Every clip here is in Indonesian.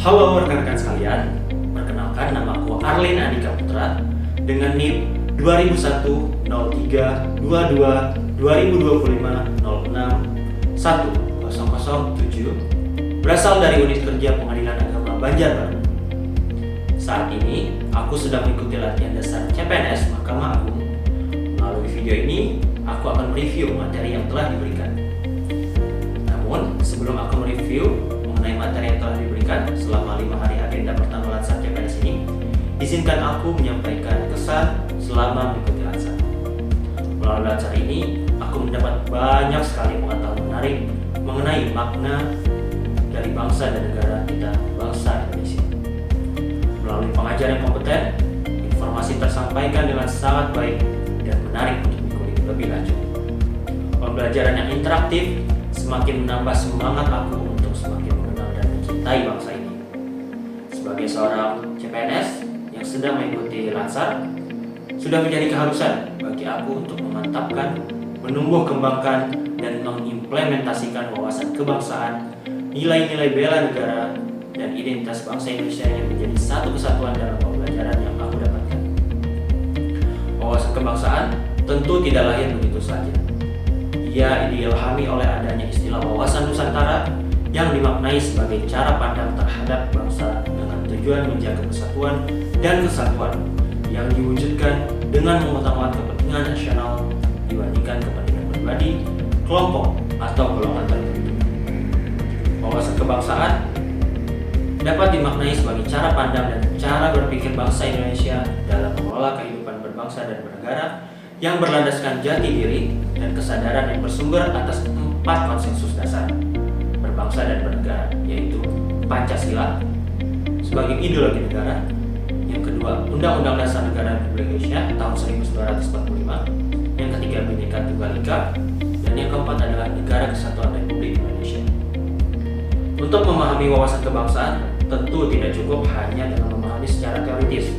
Halo rekan-rekan sekalian, perkenalkan namaku Arlin Andika Putra dengan NIP 2001 03 22 2025 06 1007, berasal dari Unit Kerja Pengadilan Agama Banjarbaru. Saat ini, aku sedang mengikuti latihan dasar CPNS Mahkamah Agung. Melalui video ini, aku akan mereview materi yang telah diberikan. Namun, sebelum aku mereview mengenai materi yang telah diberikan selama 5 hari agenda pertama Latsar CPNS ini, izinkan aku menyampaikan kesan selama mengikuti Latsar. Melalui Latsar ini, aku mendapat banyak sekali pengetahuan menarik mengenai makna dari bangsa dan negara kita, bangsa Indonesia. Melalui pengajaran yang kompeten, informasi tersampaikan dengan sangat baik dan menarik untuk dikulik lebih lanjut. Pembelajaran yang interaktif semakin menambah semangat aku untuk semakin mengenal dan mencintai bangsa ini. Sebagai seorang CPNS yang sedang mengikuti Latsar, sudah menjadi keharusan bagi aku untuk memantapkan, menumbuh kembangkan, dan mengimplementasikan wawasan kebangsaan, nilai-nilai bela negara, dan identitas bangsa Indonesia yang menjadi satu kesatuan dalam pembelajaran yang aku dapatkan. Wawasan kebangsaan tentu tidak lahir begitu saja. Ia diilhami oleh adanya istilah wawasan Nusantara yang dimaknai sebagai cara pandang terhadap bangsa dengan tujuan menjaga persatuan dan kesatuan yang diwujudkan dengan mengutamakan kepentingan nasional dibandingkan kepentingan pribadi, kelompok, atau golongan tertentu. Wawasan kebangsaan dapat dimaknai sebagai cara pandang dan cara berpikir bangsa Indonesia dalam mengelola kehidupan berbangsa dan bernegara yang berlandaskan jati diri dan kesadaran yang bersumber atas 4 konsensus dasar berbangsa dan bernegara, yaitu Pancasila sebagai ideologi negara, yang kedua Undang-Undang Dasar Negara Republik Indonesia tahun 1945, yang ketiga Bhinneka Tunggal Ika, dan yang keempat adalah Negara Kesatuan Republik Indonesia. Untuk memahami wawasan kebangsaan tentu tidak cukup hanya dengan memahami secara teoritis,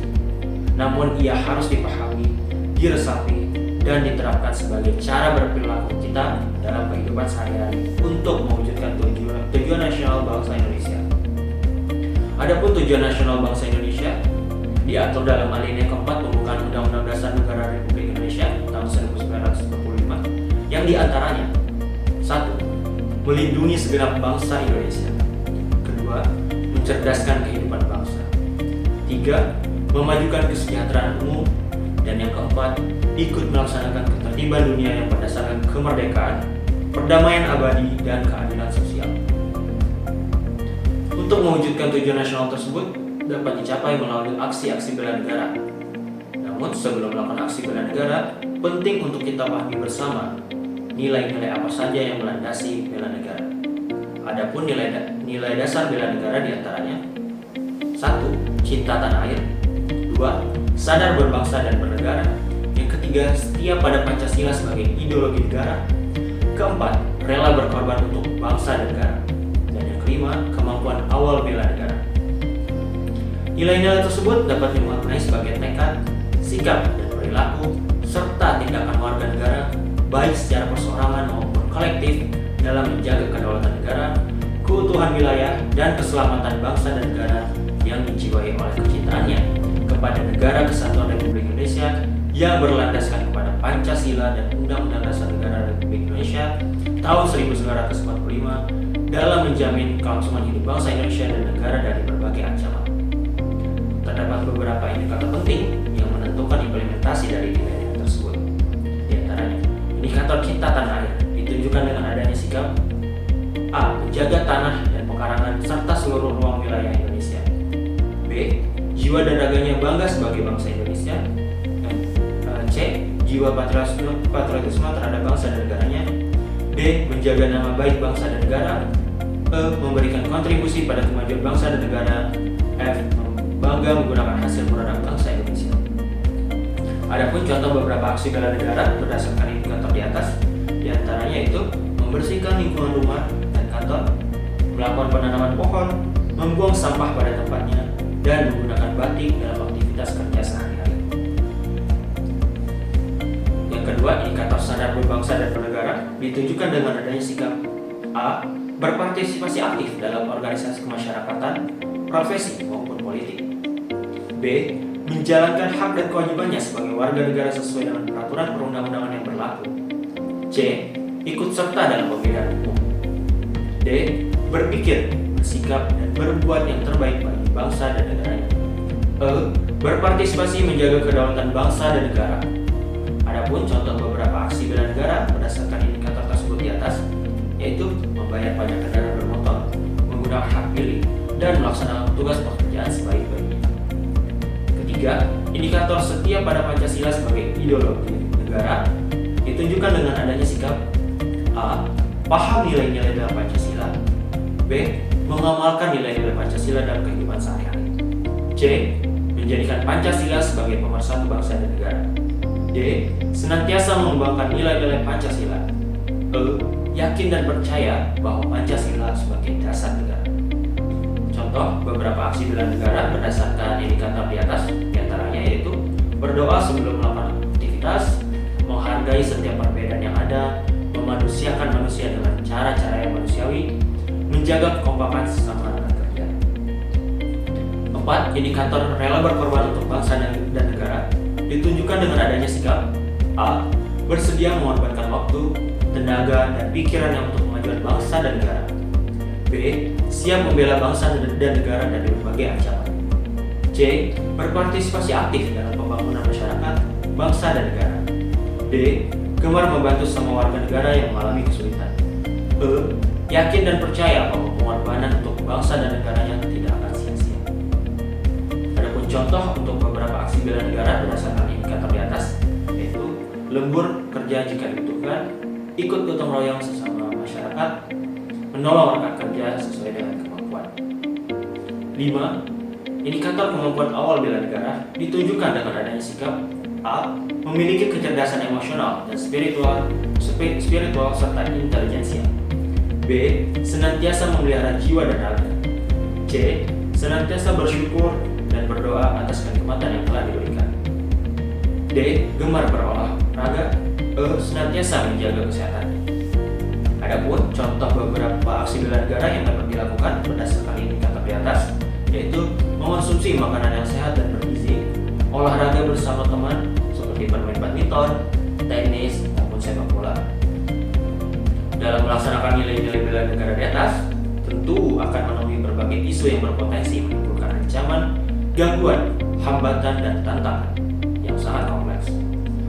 namun ia harus dipahami, diresapi, dan diterapkan sebagai cara berperilaku kita dalam kehidupan sehari-hari untuk mewujudkan tujuan nasional bangsa Indonesia. Adapun tujuan nasional bangsa Indonesia diatur dalam alinea keempat pembukaan Undang-Undang Dasar Negara Republik Indonesia tahun 1945, yang diantaranya: 1. Melindungi segenap bangsa Indonesia. Kedua, mencerdaskan kehidupan bangsa. 3. Memajukan kesejahteraan umum. Dan yang keempat, ikut melaksanakan ketertiban dunia yang berdasarkan kemerdekaan, perdamaian abadi, dan keadilan sosial. Untuk mewujudkan tujuan nasional tersebut dapat dicapai melalui aksi-aksi bela negara. Namun sebelum melakukan aksi bela negara, penting untuk kita pahami bersama nilai-nilai apa saja yang melandasi bela negara. Adapun nilai dasar bela negara diantaranya: 1. Cinta tanah air. 2. Sadar berbangsa dan bernegara. Yang ketiga, setia pada Pancasila sebagai ideologi negara. Keempat, rela berkorban untuk bangsa dan negara. Dan yang kelima, kemampuan awal bela negara. Nilai-nilai tersebut dapat dimaknai sebagai tekad, sikap, dan perilaku, serta tindakan warga negara, baik secara perseorangan maupun kolektif, dalam menjaga kedaulatan negara, keutuhan wilayah, dan keselamatan bangsa dan negara yang dijiwai oleh kecintaannya kepada Negara Kesatuan Republik Indonesia yang berlandaskan kepada Pancasila dan Undang-Undang Dasar Negara Republik Indonesia tahun 1945 dalam menjamin kelangsungan hidup bangsa Indonesia dan negara dari berbagai ancaman. Terdapat beberapa indikator penting yang menentukan implementasi dari nilai tersebut. Di antaranya, indikator cinta tanah air ditunjukkan dengan adanya sikap A. Menjaga tanah dan pekarangan serta seluruh ruang wilayah Indonesia. B. Jiwa dan raganya bangga sebagai bangsa Indonesia. C. Jiwa patriotisme terhadap bangsa dan negaranya. D. Menjaga nama baik bangsa dan negara. E. Memberikan kontribusi pada kemajuan bangsa dan negara. F. Bangga menggunakan hasil produk bangsa Indonesia. Adapun contoh beberapa aksi bela negara berdasarkan indikator di atas, diantaranya itu membersihkan lingkungan rumah dan kantor, melakukan penanaman pohon, membuang sampah pada tempatnya, dan menggunakan batik dalam aktivitas kerja sehari-hari. Yang kedua, indikator sadar berbangsa dan bernegara ditunjukkan dengan adanya sikap A. Berpartisipasi aktif dalam organisasi kemasyarakatan profesi maupun politik. B. Menjalankan hak dan kewajibannya sebagai warga negara sesuai dengan peraturan perundang-undangan yang berlaku. C. Ikut serta dalam pemberian hukum. D. Berpikir, bersikap, dan berbuat yang terbaik bagi bangsa dan negaranya. E. Berpartisipasi menjaga kedaulatan bangsa dan negara. Adapun contoh beberapa aksi bela negara berdasarkan indikator tersebut di atas, yaitu membayar pajak kendaraan bermotor, menggunakan hak pilih, dan melaksanakan tugas pekerjaan sebaik-baiknya. Ketiga, indikator setia pada Pancasila sebagai ideologi negara ditunjukkan dengan adanya sikap A. Paham nilai-nilai dalam Pancasila. B. Mengamalkan nilai-nilai Pancasila dalam kehidupan sehari-hari. C. Menjadikan Pancasila sebagai pemersatu bangsa dan negara. D. Senantiasa mengembangkan nilai-nilai Pancasila. E. Yakin dan percaya bahwa Pancasila sebagai dasar negara. Contoh beberapa aksi bela negara berdasarkan indikator di atas, diantaranya yaitu berdoa sebelum melakukan aktivitas, menghargai setiap perbedaan yang ada, memanusiakan manusia dengan cara-cara yang manusiawi, menjaga kekompakan sesama rekan kerja. 4. Indikator rela berkorban untuk bangsa dan negara ditunjukkan dengan adanya sikap A. Bersedia mengorbankan waktu, tenaga, dan pikirannya untuk kemajuan bangsa dan negara. B. Siap membela bangsa dan negara dari berbagai ancaman. C. Berpartisipasi aktif dalam pembangunan masyarakat, bangsa dan negara. D. Gemar membantu semua warga negara yang mengalami kesulitan. E. Yakin dan percaya bahwa pengorbanan untuk bangsa dan negaranya tidak akan sia-sia. Adapun contoh untuk beberapa aksi bela negara berdasarkan indikator di atas, yaitu lembur kerja jika dibutuhkan, ikut gotong royong sesama masyarakat, menolong rekan kerja sesuai dengan kemampuan. 5. Indikator kemampuan awal bela negara ditunjukkan dengan adanya sikap A. Memiliki kecerdasan emosional dan spiritual serta intelijensia. B. Senantiasa memelihara jiwa dan raga. C. Senantiasa bersyukur dan berdoa atas kenikmatan yang telah diberikan. D. Gemar berolahraga. E. Senantiasa menjaga kesehatannya. Adapun contoh beberapa aksi bela negara yang dapat dilakukan berdasarkan indikator di atas, yaitu mengonsumsi makanan yang sehat dan bergizi, olahraga bersama teman seperti bermain badminton, tenis, maupun sepak bola. Dalam melaksanakan nilai-nilai bela negara di atas, tentu akan menemui berbagai isu yang berpotensi menimbulkan ancaman, gangguan, hambatan, dan tantangan yang sangat kompleks.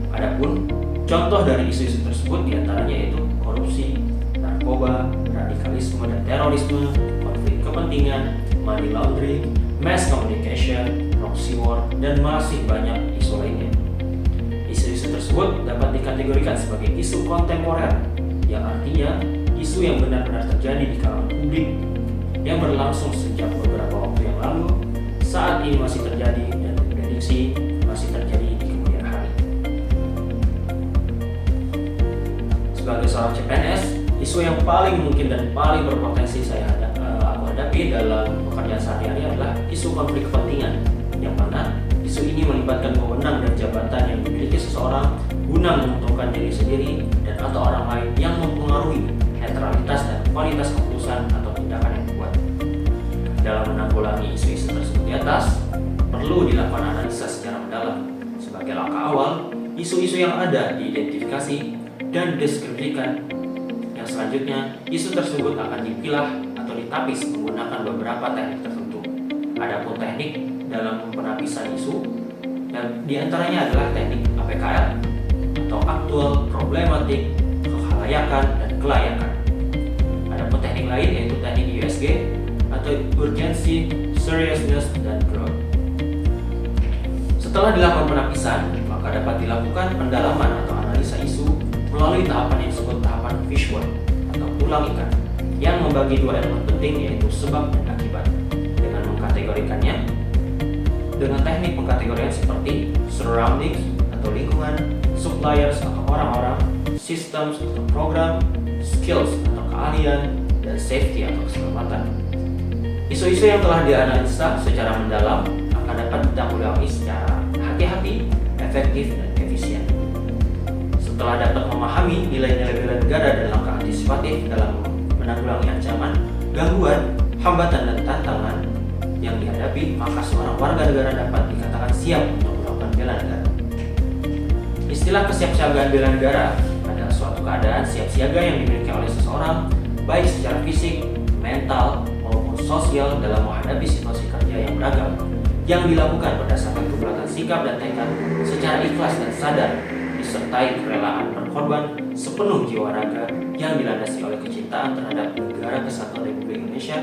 Adapun contoh dari isu-isu tersebut diantaranya yaitu korupsi, narkoba, radikalisme dan terorisme, konflik kepentingan, money laundering, mass communication, proxy war, dan masih banyak isu lainnya. Isu-isu tersebut dapat dikategorikan sebagai isu kontemporer, yang artinya isu yang benar-benar terjadi di kalangan publik, yang berlangsung sejak beberapa waktu yang lalu, saat ini masih terjadi, dan diprediksi masih terjadi di kemudian hari. Sebagai seorang CPNS, isu yang paling mungkin dan paling berpotensi aku hadapi dalam pekerjaan sehari-hari adalah isu konflik kepentingan, yang mana isu ini melibatkan wewenang dan jabatan yang dimiliki seseorang guna menguntungkan diri sendiri dan atau orang lain yang mempengaruhi netralitas dan kualitas keputusan atau tindakan yang dibuat. Dalam menanggulangi isu-isu tersebut di atas, perlu dilakukan analisa secara mendalam. Sebagai langkah awal, isu-isu yang ada diidentifikasi dan deskripsikan. Yang selanjutnya, isu tersebut akan dipilah atau ditapis menggunakan beberapa teknik tertentu. Adapun teknik dalam penapisan isu, dan diantaranya adalah teknik APKL atau Actual, Problematic, Kehalayakan, dan Kelayakan. Adapun teknik lain yaitu teknik USG atau Urgency, Seriousness, dan Growth. Setelah dilakukan penapisan, maka dapat dilakukan pendalaman atau analisa isu melalui tahapan yang disebut tahapan visual atau pulang ikan, yang membagi dua elemen penting yaitu sebab dan akibat, dengan mengkategorikannya dengan teknik pengkategorian seperti surroundings atau lingkungan, suppliers atau orang-orang, systems atau program, skills atau keahlian, dan safety atau keselamatan. Isu-isu yang telah dianalisa secara mendalam akan dapat ditanggulangi secara hati-hati, efektif, dan efisien. Setelah dapat memahami nilai-nilai bela negara dan langkah antisipatif dalam menanggulangi ancaman, gangguan, hambatan, dan tantangan yang hadapi, maka seorang warga negara dapat dikatakan siap untuk melakukan bela negara. Istilah kesiapsiagaan bela negara adalah suatu keadaan siap siaga yang dimiliki oleh seseorang baik secara fisik, mental, maupun sosial dalam menghadapi situasi kerja yang beragam yang dilakukan berdasarkan kekuatan sikap dan tekad secara ikhlas dan sadar, disertai kerelaan berkorban sepenuh jiwa raga yang dilandasi oleh kecintaan terhadap Negara Kesatuan Republik Indonesia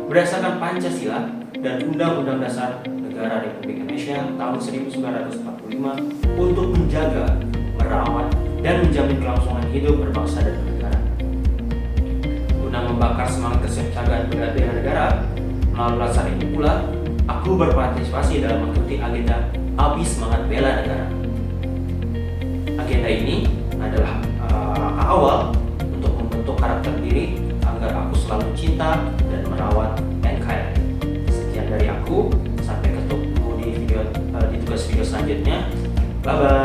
berdasarkan Pancasila dan Undang-Undang Dasar Negara Republik Indonesia tahun 1945 untuk menjaga, merawat, dan menjamin kelangsungan hidup berbangsa dan bernegara. Guna membakar semangat kesiapsiagaan bela negara, melalui latsar ini pula aku berpartisipasi dalam mengikuti agenda Abdi Semangat Bela Negara. Agenda ini adalah langkah awal untuk membentuk karakter diri agar aku selalu cinta dan merawat NKRI. Sekian dari aku, sampai ketemu di tugas video selanjutnya. Bye bye.